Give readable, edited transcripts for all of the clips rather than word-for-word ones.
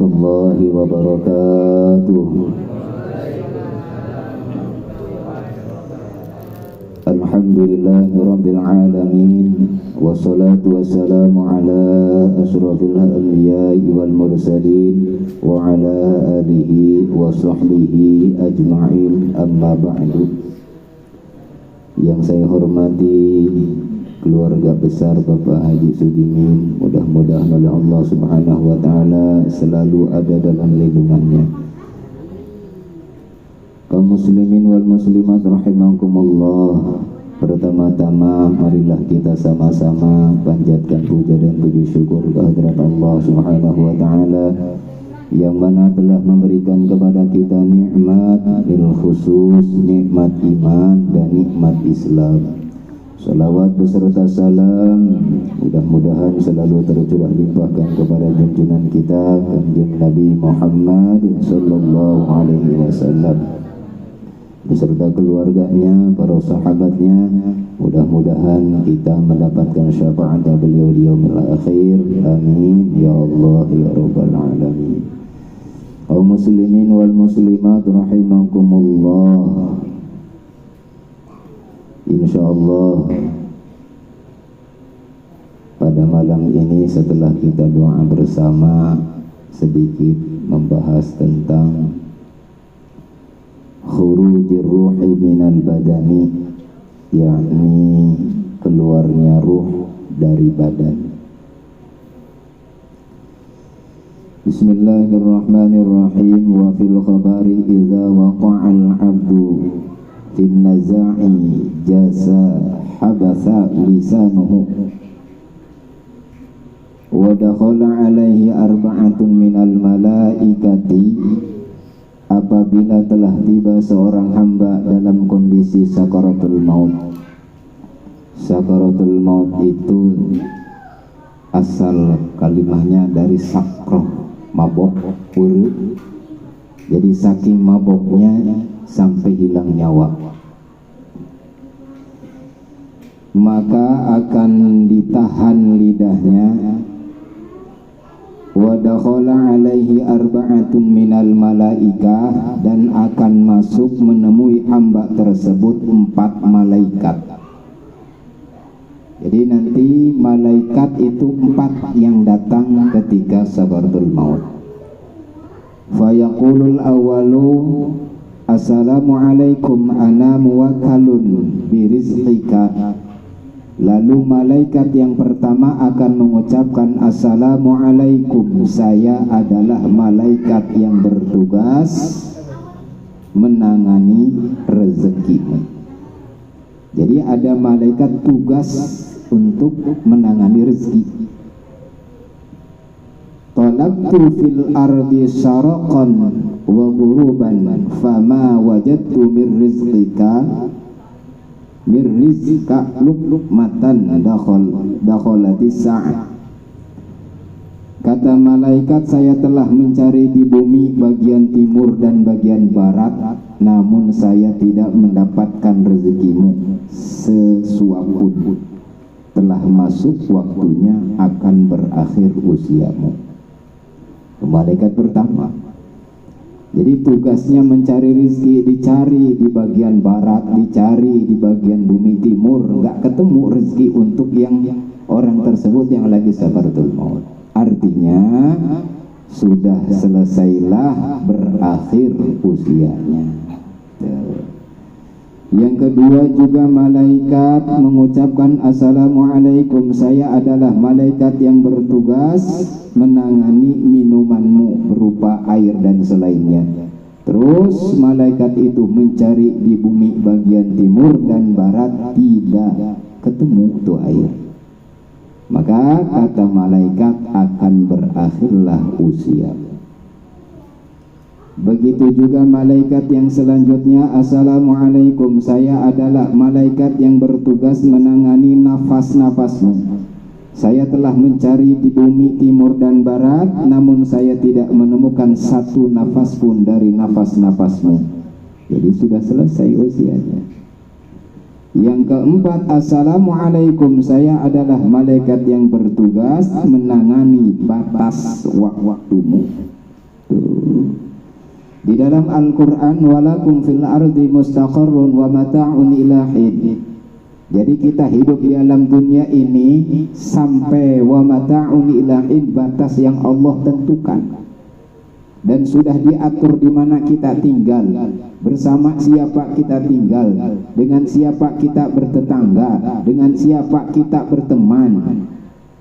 warahmatullahi wabarakatuh. Alhamdulillahirabbil alamin, wassalatu wassalamu ala asyrafil anbiya'i wal mursalin wa ala alihi wa sahbihi ajma'in, amma ba'du. Yang saya hormati keluarga besar Bapak Haji Sudimin, mudah-mudahan oleh Allah Subhanahu wa Ta'ala selalu ada dalam lindungannya. Kaum muslimin wal muslimat rahimakumullah. Pertama-tama marilah kita sama-sama panjatkan puja dan puji syukur kehadirat Allah Subhanahu wa Ta'ala yang mana telah memberikan kepada kita nikmat bil khusus, nikmat iman dan nikmat Islam. Salawat beserta salam mudah-mudahan selalu tercurah limpahkan kepada junjungan kita Kanjeng Nabi Muhammad sallallahu alaihi wasallam beserta keluarganya, para sahabatnya. Mudah-mudahan kita mendapatkan syafaat beliau di yaumil akhir. Amin ya Allah ya rabbal alamin. Kaum muslimin wal muslimat rahimakumullah. Insyaallah pada malam ini setelah kita doa bersama sedikit membahas tentang khurujir ruhi minal badani, yakni keluarnya ruh dari badan. Bismillahirrahmanirrahim. Wa fil khabari idza waqa'al 'abdu fin naza'i jasa habasa lisanuhu wa dakhala alaihi arba'atun minal malaikati. Apabila telah tiba seorang hamba dalam kondisi sakaratul maut. Sakaratul maut itu asal kalimahnya dari sakroh, mabok, puru. Jadi saking maboknya sampai hilang nyawa, maka akan ditahan lidahnya. Wa dakhala alaihi arba'atun minal malaikah, dan akan masuk menemui hamba tersebut 4 malaikat. Jadi nanti malaikat itu 4 yang datang ketika sakaratul maut. Fa yaqulul awwalu assalamualaikum ana muwakkalun birizqika. Lalu malaikat yang pertama akan mengucapkan assalamualaikum, saya adalah malaikat yang bertugas menangani rezekimu. Jadi ada malaikat tugas untuk menangani rezeki. Talabtu fil ardi syaraqan wa ghuruban fama wajadtu min rizqika mirrizqa luqmatan dakhalati sa'ah. Kata malaikat, saya telah mencari di bumi bagian timur dan bagian barat, namun saya tidak mendapatkan rezekimu sesuap pun. Telah masuk waktunya akan berakhir usiamu. Malaikat pertama. Jadi tugasnya mencari rezeki, dicari di bagian barat, dicari di bagian bumi timur, nggak ketemu rezeki untuk yang orang tersebut yang lagi sakaratul maut. Artinya sudah selesailah berakhir usianya. Yang kedua juga malaikat mengucapkan assalamualaikum, saya adalah malaikat yang bertugas menangani minumanmu berupa air dan selainnya. Terus malaikat itu mencari di bumi bagian timur dan barat, tidak ketemu tuh air. Maka kata malaikat akan berakhirlah usia. Begitu juga malaikat yang selanjutnya, assalamualaikum, saya adalah malaikat yang bertugas menangani nafas-nafasmu. Saya telah mencari di bumi timur dan barat, namun saya tidak menemukan satu nafas pun dari nafas-nafasmu. Jadi sudah selesai usianya. Yang keempat, assalamualaikum, saya adalah malaikat yang bertugas menangani batas waktumu. Di dalam Al-Quran, walakum fil ardi mustaqarrun wa mata'un ila hin. Jadi kita hidup di alam dunia ini sampai wa mata'un ila hin, batas yang Allah tentukan. Dan sudah diatur di mana kita tinggal, bersama siapa kita tinggal, dengan siapa kita bertetangga, dengan siapa kita berteman.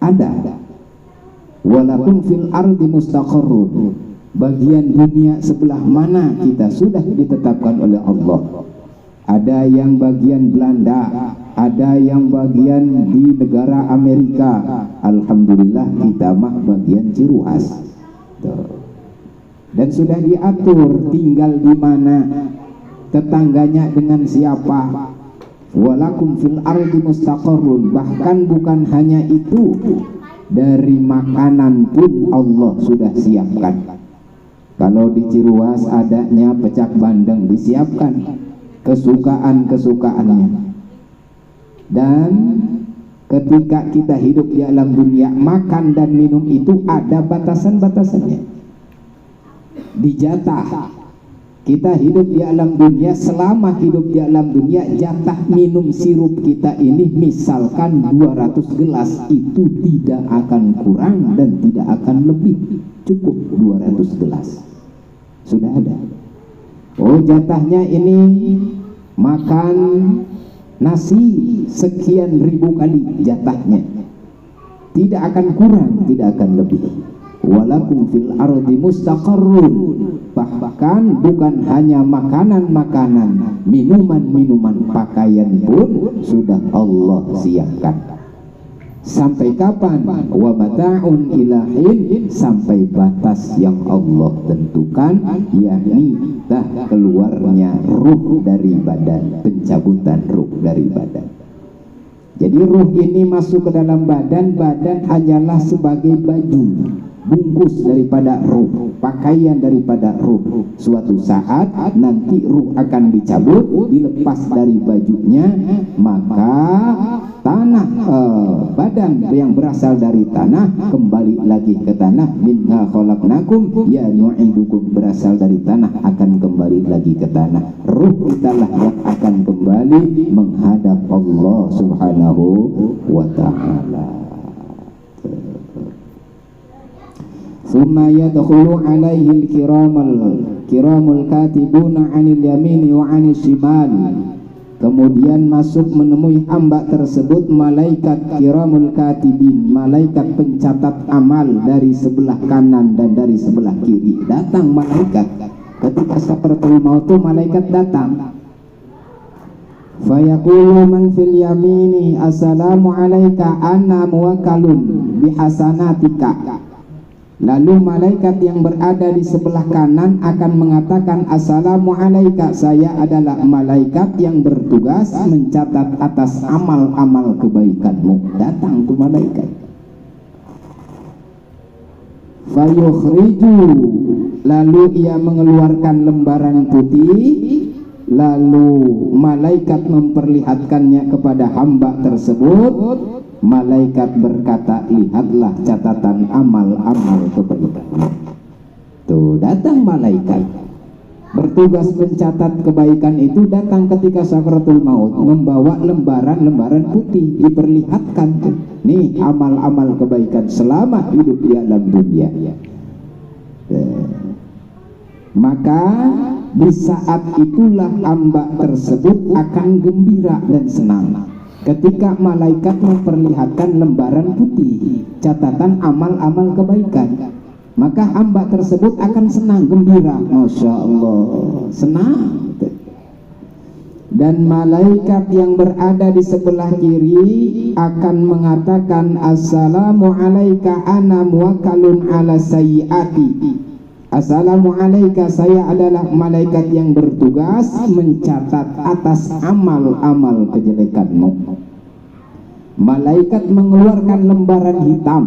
Ada. Walakum fil ardi mustaqarrun. Bagian dunia sebelah mana kita sudah ditetapkan oleh Allah. Ada yang bagian Belanda, ada yang bagian di negara Amerika. Alhamdulillah kita mah bagian Ciruas. Dan sudah diatur tinggal di mana, tetangganya dengan siapa. Walakum fil ardi mustaqarrun. Bahkan bukan hanya itu, dari makanan pun Allah sudah siapkan. Kalau di Ciruas adanya pecak bandeng, disiapkan kesukaan-kesukaannya. Dan ketika kita hidup di alam dunia, makan dan minum itu ada batasan-batasannya, dijatah. Kita hidup di alam dunia, selama hidup di alam dunia, jatah minum sirup kita ini misalkan 200 gelas, itu tidak akan kurang dan tidak akan lebih, cukup 200 gelas. Sudah ada. Oh, jatahnya ini makan nasi sekian ribu kali jatahnya, tidak akan kurang, tidak akan lebih. Walakum fil ardi mustaqarrun. Bahkan bukan hanya makanan-makanan, minuman-minuman, pakaian pun sudah Allah siapkan. Sampai kapan? Wa mata'un ila hin, sampai batas yang Allah tentukan, yakni dah keluarnya ruh dari badan, pencabutan ruh dari badan. Jadi ruh ini masuk ke dalam badan, badan hanyalah sebagai baju, bungkus daripada ruh, pakaian daripada ruh. Suatu saat nanti ruh akan dicabut, dilepas dari bajunya, maka tanah badan yang berasal dari tanah kembali lagi ke tanah. Minha khalaqnakum ya nu'idukum, berasal dari tanah akan kembali lagi ke tanah. Ruh italah yang akan kembali menghadap Allah Subhanahu wa ta'ala. Thumma yadkhulu alaihi al-kiramul katibuna 'anil yamini wa 'anil shimal. Kemudian masuk menemui hamba tersebut malaikat kiramul katibin, malaikat pencatat amal dari sebelah kanan dan dari sebelah kiri. Datang malaikat ketika sakaratul maut, malaikat datang. Fayaqulu man fil yamini assalamu alayka anna muwakkalun bihasanatika. Lalu malaikat yang berada di sebelah kanan akan mengatakan, assalamu alayka, saya adalah malaikat yang bertugas mencatat atas amal-amal kebaikanmu. Datang tuh malaikat. Fayukhriju, lalu ia mengeluarkan lembaran putih, lalu malaikat memperlihatkannya kepada hamba tersebut. Malaikat berkata, lihatlah catatan amal-amal kebaikanmu. Tuh datang malaikat bertugas mencatat kebaikan itu, datang ketika sakaratul maut membawa lembaran-lembaran putih, diperlihatkan tuh, nih amal-amal kebaikan selama hidup di alam dunia. Maka di saat itulah hamba tersebut akan gembira dan senang ketika malaikat memperlihatkan lembaran putih catatan amal-amal kebaikan. Maka hamba tersebut akan senang, gembira, Masya Allah, senang. Dan malaikat yang berada di sebelah kiri akan mengatakan, assalamu alayka ana muwakkalun ala sayyiati. Assalamu alayka, saya adalah malaikat yang bertugas mencatat atas amal-amal kejelekanmu. Malaikat mengeluarkan lembaran hitam,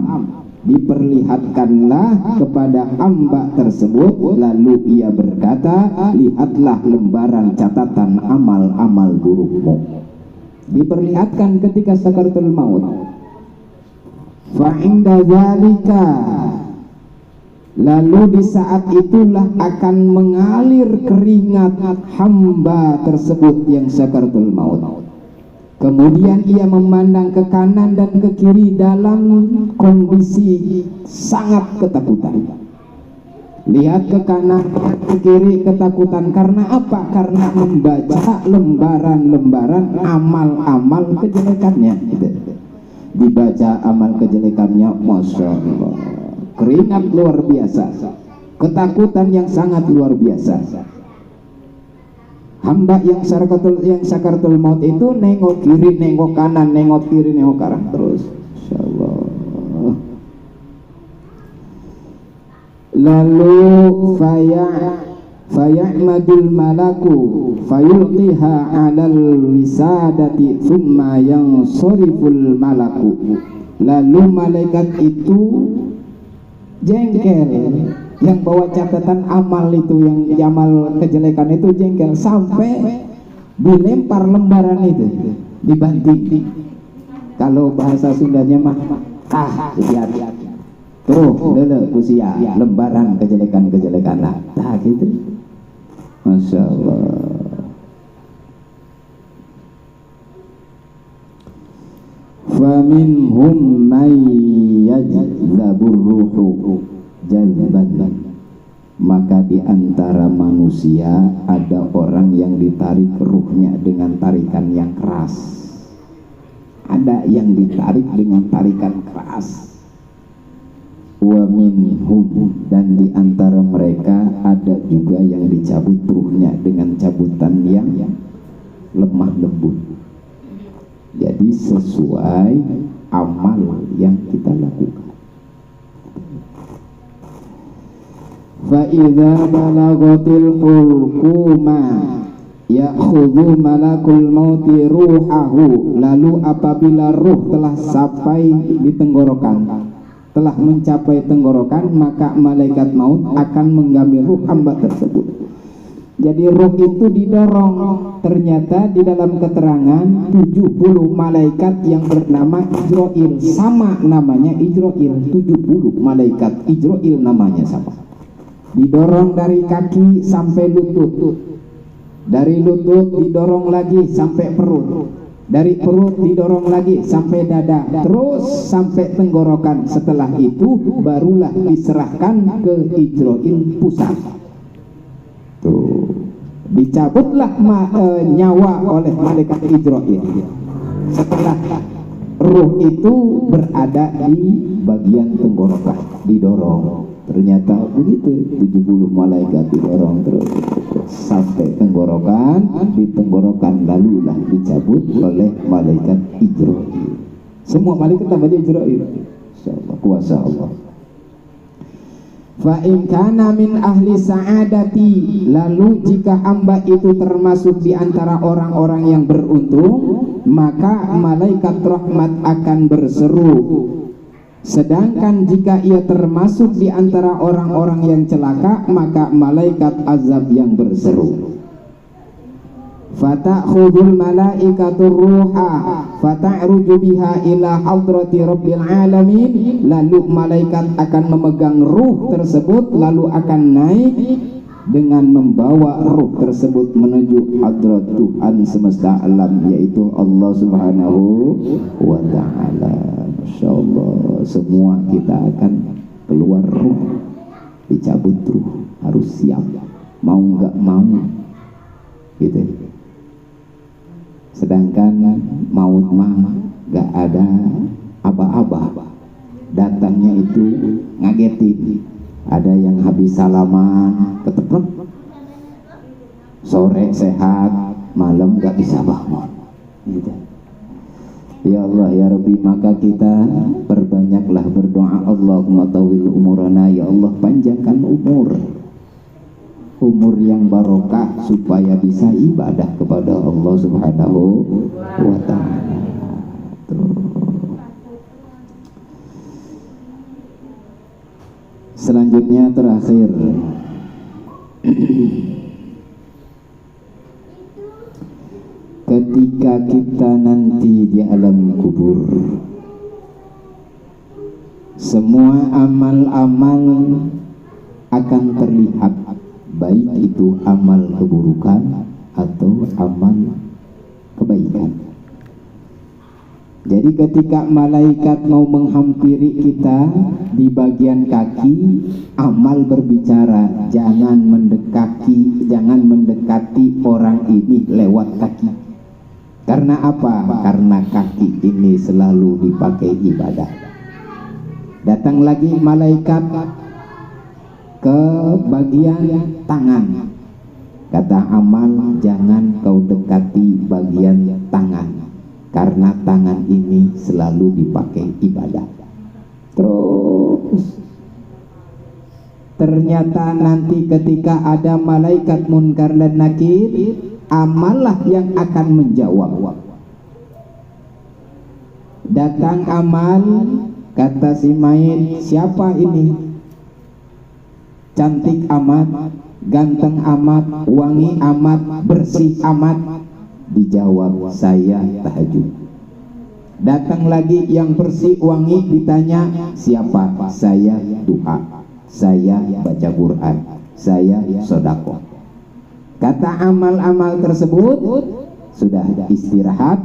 diperlihatkanlah kepada hamba tersebut, lalu ia berkata, lihatlah lembaran catatan amal-amal burukmu. Diperlihatkan ketika sakaratul maut. Fa inda dzalika, Lalu di saat itulah akan mengalir keringat hamba tersebut yang sakaratul maut. Kemudian ia memandang ke kanan dan ke kiri dalam kondisi sangat ketakutan. Lihat ke kanan, ke kiri ketakutan. Karena apa? Karena membaca lembaran-lembaran amal-amal kejelekannya. Dibaca amal kejelekannya, Masya Allah, keringat luar biasa, ketakutan yang sangat luar biasa. Hamba yang sakaratul maut itu nengok kiri, nengok kanan, nengok kiri, nengok kanan terus. Masya Allah. Lalu faya'madul malaku fayulqiha 'alal wisadati thumma yansuriful malaku. Lalu malaikat itu jengkel, yang bawa catatan amal itu, yang amal kejelekan itu jengkel sampai dilempar lembaran itu, dibanting. Kalau bahasa Sundanya mah hati-hati. Tuh, dulu kusia lembaran kejelekan-kejelekan lah. Nah, gitu. Masya Allah. Faminhum may yajzabur ruhu jazban. Maka di antara manusia ada orang yang ditarik ruhnya dengan tarikan yang keras. Ada yang ditarik dengan tarikan keras. Wa minhum, dan di antara mereka ada juga yang dicabut ruhnya dengan cabutan yang lemah lembut. Jadi sesuai amal yang kita lakukan. Fa idza balaghatil hulquma ya'khudhu malakul mauti ruhahu. Lalu apabila ruh telah sampai di tenggorokan, telah mencapai tenggorokan, maka malaikat maut akan mengambil ruh hamba tersebut. Jadi ruh itu didorong. Ternyata di dalam keterangan 70 malaikat yang bernama Ijroil, sama namanya Ijroil. 70 malaikat Ijroil namanya sama. Didorong dari kaki sampai lutut, dari lutut didorong lagi sampai perut, dari perut didorong lagi sampai dada, terus sampai tenggorokan. Setelah itu barulah diserahkan ke Ijroil pusat. Tuh, dicabutlah nyawa oleh malaikat Ijroil. Setelah ruh itu berada di bagian tenggorokan, didorong. Ternyata begitu, 70 malaikat didorong terus sampai tenggorokan. Di tenggorokan lalulah dicabut oleh malaikat Ijroil. Semua malaikat namanya Ijroil. Insyaallah, kuasa Allah. Fa in kana min ahli sa'adati, lalu jika hamba itu termasuk di antara orang-orang yang beruntung, maka malaikat rahmat akan berseru. Sedangkan jika ia termasuk di antara orang-orang yang celaka, maka malaikat azab yang berseru. Fata'khudul malaikatur ruha fata'ruju biha ila hadrati rabbil alamin. Lalu malaikat akan memegang ruh tersebut, lalu akan naik dengan membawa ruh tersebut menuju hadrat Tuhan semesta alam, yaitu Allah Subhanahu wa ta'ala. Masya Allah, semua kita akan keluar ruh, dicabut ruh, harus siap, mau nggak mau, gitu. Sedangkan maut mah nggak ada aba-aba, datangnya itu ngagetin. Ada yang habis salaman keteplek, sore sehat, malam nggak bisa bangun, gitu. Ya Allah ya Rabbi, maka kita perbanyaklah berdoa, Allahumma tawil umurana, ya Allah panjangkan umur yang barokah supaya bisa ibadah kepada Allah Subhanahu wa ta'ala. Selanjutnya terakhir, ketika kita nanti di alam kubur, semua amal-amal akan terlihat baik itu amal keburukan atau amal kebaikan. Jadi ketika malaikat mau menghampiri kita di bagian kaki, amal berbicara, jangan mendekati orang ini lewat kaki. Karena apa? Karena kaki ini selalu dipakai ibadah. Datang lagi malaikat ke bagian tangan. Kata amal, jangan kau dekati bagian tangan, karena tangan ini selalu dipakai ibadah. Terus ternyata nanti ketika ada malaikat munkar dan nakir, amallah yang akan menjawab. Datang amal, kata si mayit, siapa ini? Cantik amat, ganteng amat, wangi amat, bersih amat. Dijawab, saya tahajud. Datang lagi yang bersih wangi, ditanya siapa? Saya duha, saya baca Quran, saya sedekah. Kata amal-amal tersebut, sudah istirahat,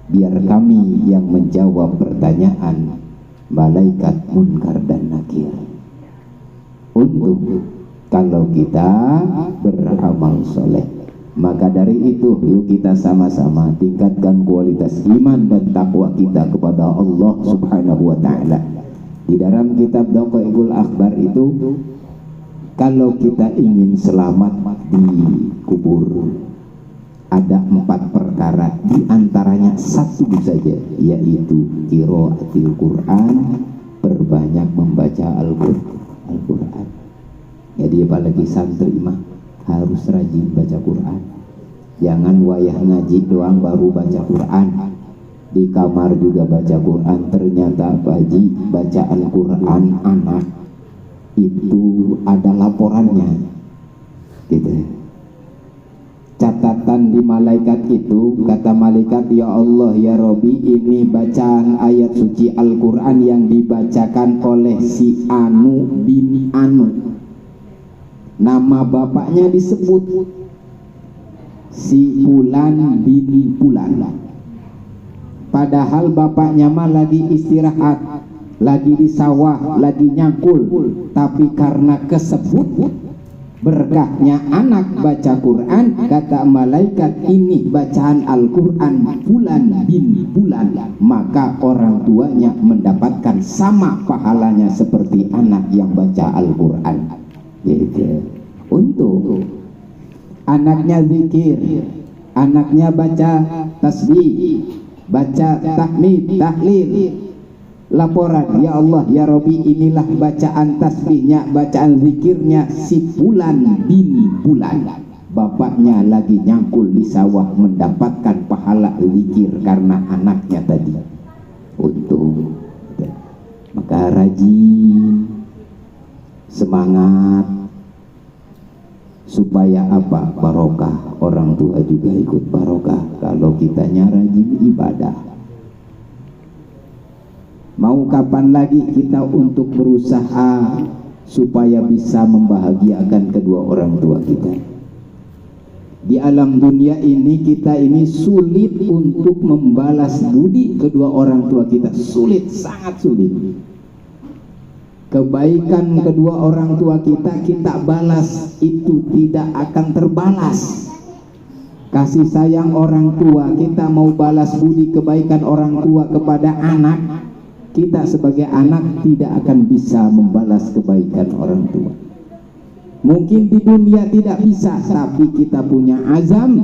biar kami yang menjawab pertanyaan malaikat munkar dan nakir. Untuk kalau kita beramal soleh. Maka dari itu yuk kita sama-sama tingkatkan kualitas iman dan takwa kita kepada Allah Subhanahu wa ta'ala. Di dalam kitab Daqaiqul Akhbar itu, kalau kita ingin selamat di kubur, ada 4 perkara, di antaranya satu saja, yaitu qiraatul Quran, perbanyak membaca Al-Quran. Jadi apalagi santri mah harus rajin baca Quran. Jangan wayah ngaji doang baru baca Quran. Di kamar juga baca Quran. Ternyata Haji, bacaan Quran anak itu ada laporannya gitu. Catatan di malaikat itu, kata malaikat, ya Allah ya Robi, ini bacaan ayat suci Al-Quran yang dibacakan oleh si Anu bin Anu. Nama bapaknya disebut, si Fulan bin Fulan. Padahal bapaknya mah lagi istirahat, lagi di sawah, lagi nyangkul. Tapi karena kesebut berkahnya anak baca Quran, kata malaikat, ini bacaan Al-Quran Fulan bin Fulan, maka orang tuanya mendapatkan sama pahalanya seperti anak yang baca Al-Quran. Gitu. Untuk anaknya zikir, anaknya baca tasbih, baca tahmid, tahlil, laporan, ya Allah ya Rabbi, inilah bacaan tasbihnya, bacaan zikirnya si Fulan bin Fulan. Bapaknya lagi nyangkul di sawah mendapatkan pahala zikir karena anaknya tadi. Untuk maka rajin, semangat, supaya apa? Barokah. Orang tua juga ikut barokah kalau kitanya rajin ibadah. Mau kapan lagi kita untuk berusaha supaya bisa membahagiakan kedua orang tua kita? Di alam dunia ini kita ini sulit untuk membalas budi kedua orang tua kita. Sulit, sangat sulit. Kebaikan kedua orang tua kita balas, itu tidak akan terbalas. Kasih sayang orang tua, kita mau balas budi kebaikan orang tua kepada anak, kita sebagai anak tidak akan bisa membalas kebaikan orang tua. Mungkin di dunia tidak bisa, tapi kita punya azam,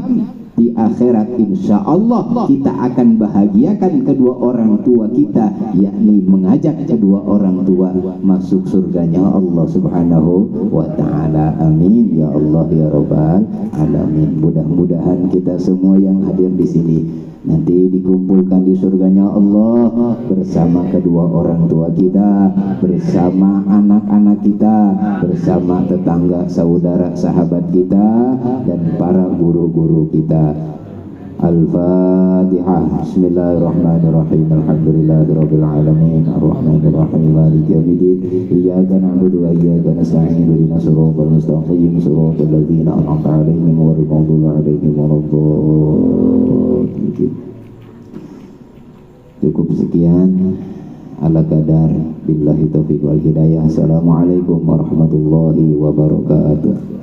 di akhirat insya Allah kita akan bahagiakan kedua orang tua kita, yakni mengajak kedua orang tua masuk surganya Allah Subhanahu wa ta'ala. Amin ya Allah ya Rabbal alamin. Mudah-mudahan kita semua yang hadir di sini nanti dikumpulkan di surganya Allah bersama kedua orang tua kita, bersama anak-anak kita, bersama tetangga, saudara, sahabat kita, dan para guru-guru kita. Al-Fatihah. Bismillahirrahmanirrahim. Alhamdulillahirabbil alamin. Arrahmanirrahim. Maliki yaumiddin. Iyyaka na'budu wa iyyaka nasta'in. Ihdinas siratal mustaqim. Siratal ladzina an'amta 'alaihim ghairil maghdubi 'alaihim waladdallin. Cukup sekian. Ala kadar. Billahi taufiq wal hidayah. Assalamualaikum warahmatullahi wabarakatuh.